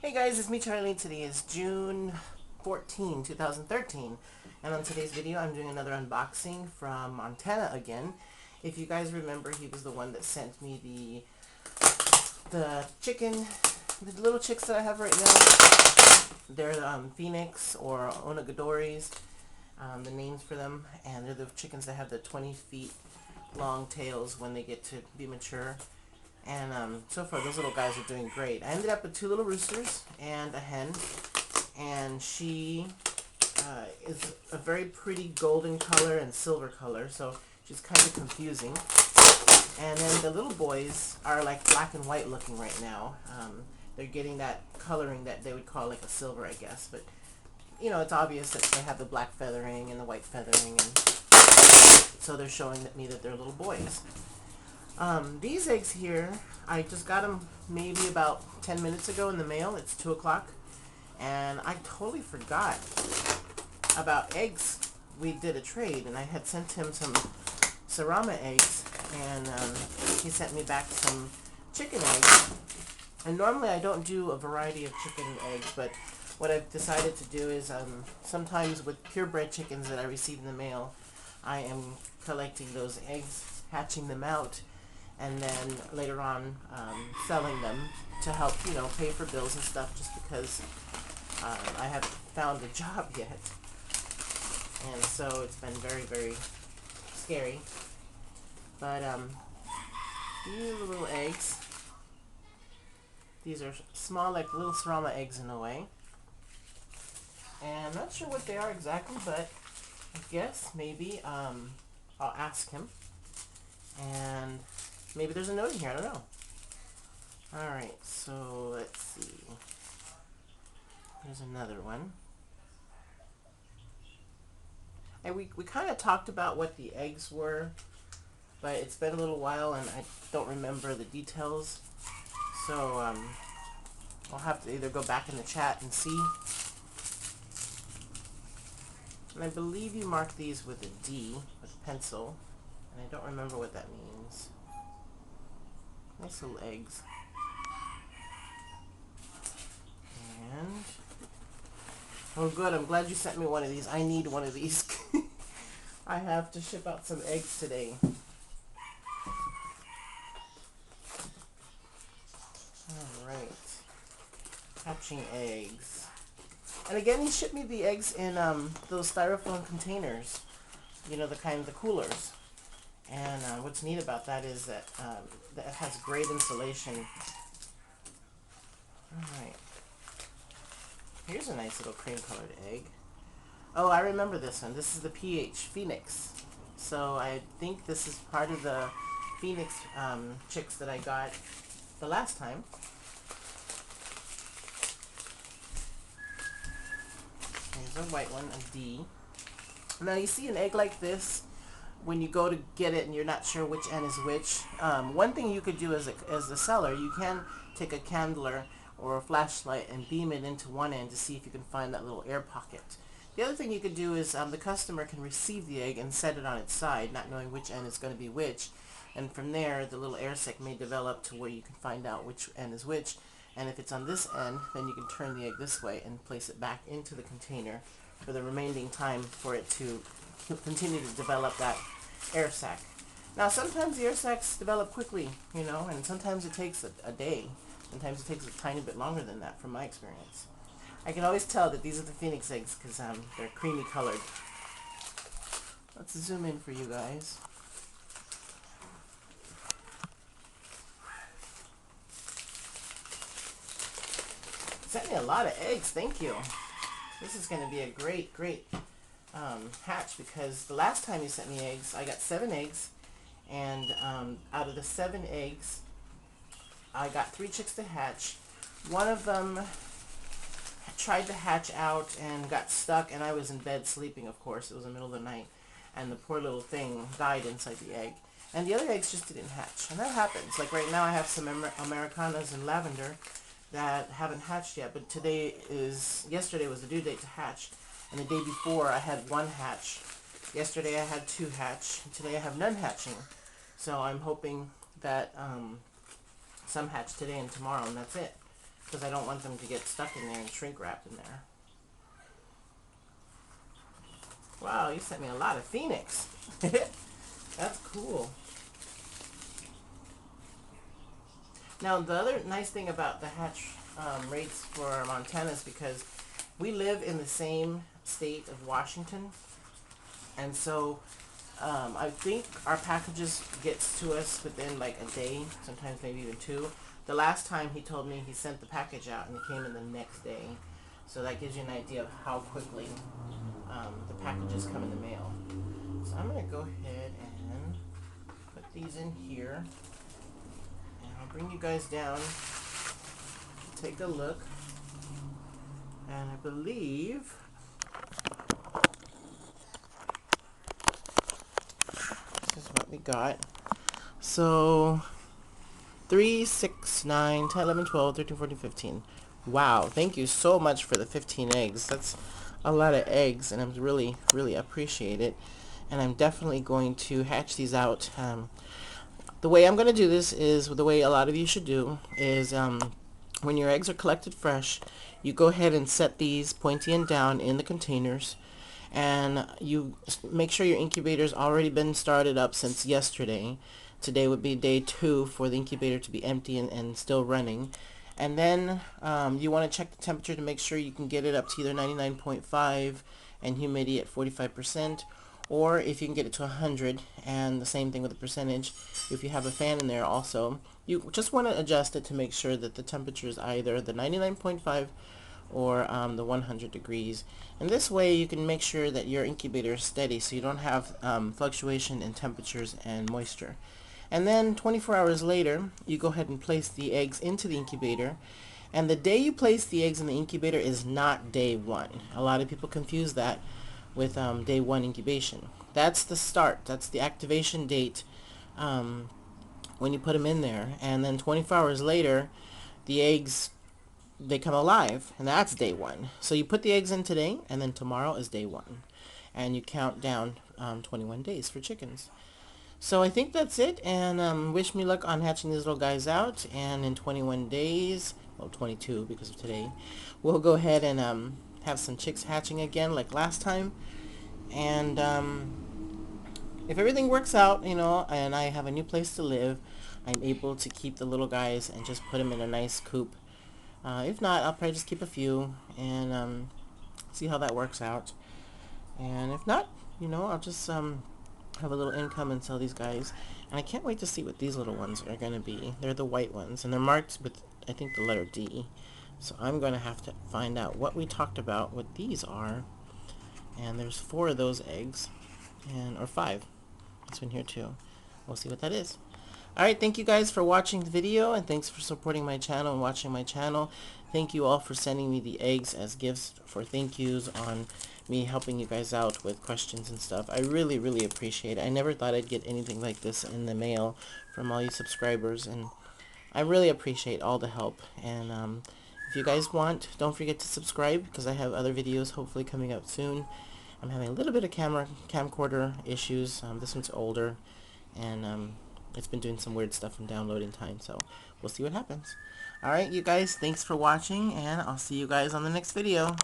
Hey guys, it's me Charlie. Today is June 14, 2013, and on today's video I'm doing another unboxing from Montana again. If you guys remember, he was the one that sent me the little chicks that I have right now. They're Phoenix or Onagadori's, the names for them, and they're the chickens that have the 20 feet long tails when they get to be mature. And so far, those little guys are doing great. I ended up with two little roosters and a hen. And she is a very pretty golden color and silver color, so she's kind of confusing. And then the little boys are like black and white looking right now. They're getting that coloring that they would call like a silver, I guess. But, you know, it's obvious that they have the black feathering and the white feathering. And so they're showing me that they're little boys. These eggs here, I just got them maybe about 10 minutes ago in the mail. It's 2 o'clock. And I totally forgot about eggs. We did a trade, and I had sent him some Sarama eggs, and he sent me back some chicken eggs. And normally I don't do a variety of chicken eggs, but what I've decided to do is sometimes with purebred chickens that I receive in the mail, I am collecting those eggs, hatching them out, and then later on selling them to help, you know, pay for bills and stuff, just because I haven't found a job yet. And so it's been very, very scary. But these are the little eggs. These are small, like little Sarama eggs in a way. And I'm not sure what they are exactly, but I guess maybe I'll ask him. And maybe there's a note in here, I don't know. Alright, so let's see. Here's another one. And we kind of talked about what the eggs were, but it's been a little while and I don't remember the details. So I'll have to either go back in the chat and see. And I believe you mark these with a D, with a pencil. And I don't remember what that means. Nice little eggs. And oh good, I'm glad you sent me one of these. I need one of these. I have to ship out some eggs today. Alright. Hatching eggs. And again, he shipped me the eggs in those styrofoam containers. You know, the coolers. And what's neat about that is that it has great insulation. Alright. Here's a nice little cream colored egg. Oh, I remember this one. This is the Phoenix. So I think this is part of the Phoenix chicks that I got the last time. Here's a white one, a D. Now you see an egg like this, when you go to get it and you're not sure which end is which, one thing you could do as a seller, you can take a candler or a flashlight and beam it into one end to see if you can find that little air pocket. The other thing you could do is the customer can receive the egg and set it on its side, not knowing which end is going to be which. And from there, the little air sac may develop to where you can find out which end is which. And if it's on this end, then you can turn the egg this way and place it back into the container for the remaining time for it to continue to develop that air sac. Now sometimes the air sacs develop quickly, you know, and sometimes it takes a day. Sometimes it takes a tiny bit longer than that, from my experience. I can always tell that these are the Phoenix eggs because they're creamy colored. Let's zoom in for you guys. Sent me a lot of eggs, thank you. This is going to be a great hatch, because the last time you sent me eggs, I got 7 eggs, and out of the 7 eggs, I got 3 chicks to hatch. One of them tried to hatch out and got stuck, and I was in bed sleeping, of course. It was the middle of the night, and the poor little thing died inside the egg. And the other eggs just didn't hatch, and that happens. Like right now I have some Americanas and lavender that haven't hatched yet, but yesterday was the due date to hatch, and the day before I had 1 hatch. Yesterday I had 2 hatch, and today I have none hatching. So I'm hoping that some hatch today and tomorrow, and that's it. because I don't want them to get stuck in there and shrink wrapped in there. Wow, you sent me a lot of Phoenix. That's cool. Now, the other nice thing about the hatch rates for Montana is because we live in the same state of Washington, and so I think our packages gets to us within like a day, sometimes maybe even two. The last time he told me he sent the package out and it came in the next day. So that gives you an idea of how quickly the packages come in the mail. So I'm going to go ahead and put these in here. And I'll bring you guys down to take a look. And I believe this is what we got. So 3, 6, 9, 10, 11, 12, 13, 14, 15. Wow, thank you so much for the 15 eggs. That's a lot of eggs, and I really, really appreciate it. And I'm definitely going to hatch these out. The way I'm going to do this is the way a lot of you should do is when your eggs are collected fresh, you go ahead and set these pointy end down in the containers, and you make sure your incubator's already been started up since yesterday. Today would be day 2 for the incubator to be empty and still running. And then you want to check the temperature to make sure you can get it up to either 99.5 and humidity at 45%, or if you can get it to 100, and the same thing with the percentage. If you have a fan in there also, you just want to adjust it to make sure that the temperature is either the 99.5 or the 100 degrees. And this way you can make sure that your incubator is steady so you don't have fluctuation in temperatures and moisture. And then 24 hours later, you go ahead and place the eggs into the incubator. And the day you place the eggs in the incubator is not day 1. A lot of people confuse that with day 1 incubation. That's the start. That's the activation date when you put them in there. And then 24 hours later, the eggs, they come alive, and that's day 1. So you put the eggs in today, and then tomorrow is day 1. And you count down 21 days for chickens. So I think that's it, and wish me luck on hatching these little guys out. And in 21 days, well, 22 because of today, we'll go ahead and have some chicks hatching again like last time. And if everything works out, you know, and I have a new place to live, I'm able to keep the little guys and just put them in a nice coop. If not, I'll probably just keep a few and see how that works out. And if not, you know, I'll just have a little income and sell these guys. And I can't wait to see what these little ones are going to be. They're the white ones, and they're marked with, I think, the letter D. So I'm going to have to find out what we talked about, what these are. And there's 4 of those eggs, or 5. This one here too. We'll see what that is. Alright, thank you guys for watching the video, and thanks for supporting my channel and watching my channel. Thank you all for sending me the eggs as gifts for thank yous on me helping you guys out with questions and stuff. I really, really appreciate it. I never thought I'd get anything like this in the mail from all you subscribers, and I really appreciate all the help. And if you guys want, don't forget to subscribe, because I have other videos hopefully coming up soon. I'm having a little bit of camcorder issues. This one's older, and it's been doing some weird stuff in downloading time, so we'll see what happens. Alright, you guys, thanks for watching, and I'll see you guys on the next video.